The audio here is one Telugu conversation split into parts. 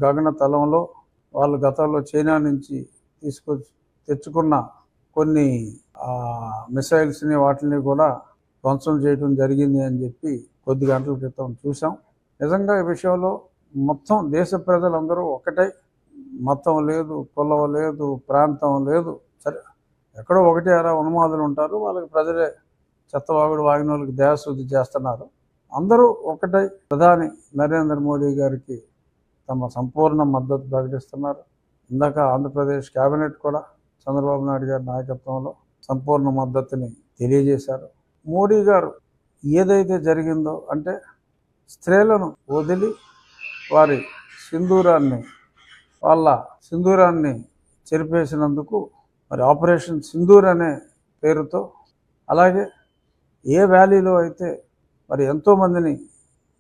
గగన తలంలో వాళ్ళు గతంలో చైనా నుంచి తెచ్చుకున్న కొన్ని మిసైల్స్ని వాటిని కూడా ధ్వంసం చేయడం జరిగింది అని చెప్పి కొద్ది గంటల క్రితం చూసాం. నిజంగా ఈ విషయంలో మొత్తం దేశ ప్రజలందరూ ఒకటే, మతం లేదు, కులం లేదు, ప్రాంతం లేదు, సరే ఎక్కడో ఒకటి అరా ఉన్మాదులు ఉంటారు, వాళ్ళకి ప్రజలే చెత్తవాగుడు వాగిన వాళ్ళకి దేహశుద్ధి చేస్తున్నారు. అందరూ ఒకటై ప్రధాని నరేంద్ర మోడీ గారికి తమ సంపూర్ణ మద్దతు ప్రకటిస్తున్నారు. ఇందాక ఆంధ్రప్రదేశ్ కేబినెట్ కూడా చంద్రబాబు నాయుడు గారి నాయకత్వంలో సంపూర్ణ మద్దతుని తెలియజేశారు. మోడీ గారు ఏదైతే జరిగిందో అంటే స్త్రీలను వదిలి వారి సింధూరాన్ని చెరిపేసినందుకు మరి ఆపరేషన్ సింధూర్ అనే పేరుతో, అలాగే ఏ వ్యాలీలో అయితే మరి ఎంతోమందిని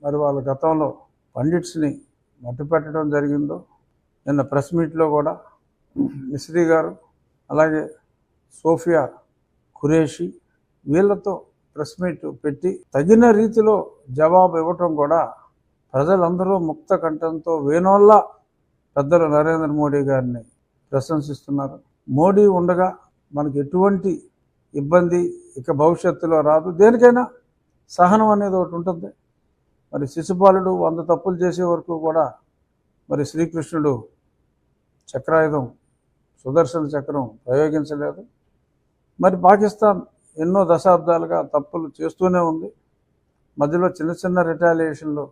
మరి వాళ్ళ గతంలో పండిట్స్ని మట్టుపెట్టడం జరిగిందో, నిన్న ప్రెస్ మీట్లో కూడా మిస్రీ గారు అలాగే సోఫియా ఖురేషి వీళ్ళతో ప్రెస్ మీట్ పెట్టి తగిన రీతిలో జవాబు ఇవ్వటం కూడా ప్రజలందరూ ముక్త కంఠంతో వేణోళ్ళ పెద్దలు నరేంద్ర మోడీ గారిని ప్రశంసిస్తున్నారు. మోడీ ఉండగా మనకి ఎటువంటి ఇబ్బంది ఇక భవిష్యత్తులో రాదు. దేనికైనా సహనం అనేది ఒకటి ఉంటుంది. మరి శిశుపాలుడు 100 తప్పులు చేసే వరకు కూడా మరి శ్రీకృష్ణుడు చక్రాయుధం సుదర్శన చక్రం ప్రయోగించలేదు. మరి పాకిస్తాన్ ఎన్నో దశాబ్దాలుగా తప్పులు చేస్తూనే ఉంది. మధ్యలో చిన్న చిన్న రిటాలియేషన్లు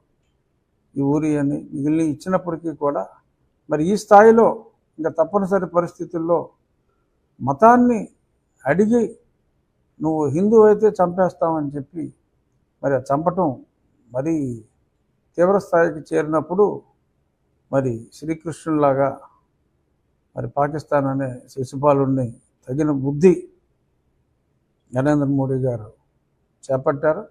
ఈ ఊరి అని మిగిలిన ఇచ్చినప్పటికీ కూడా మరి ఈ స్థాయిలో ఇంకా తప్పనిసరి పరిస్థితుల్లో మతాన్ని అడిగి నువ్వు హిందూ అయితే చంపేస్తామని చెప్పి మరి ఆ చంపటం మరి తీవ్ర స్థాయికి చేరినప్పుడు మరి శ్రీకృష్ణులాగా మరి పాకిస్తాన్ అనే శిశుపాలుడిని తగిన బుద్ధి నరేంద్ర మోడీ గారు చేపట్టారు.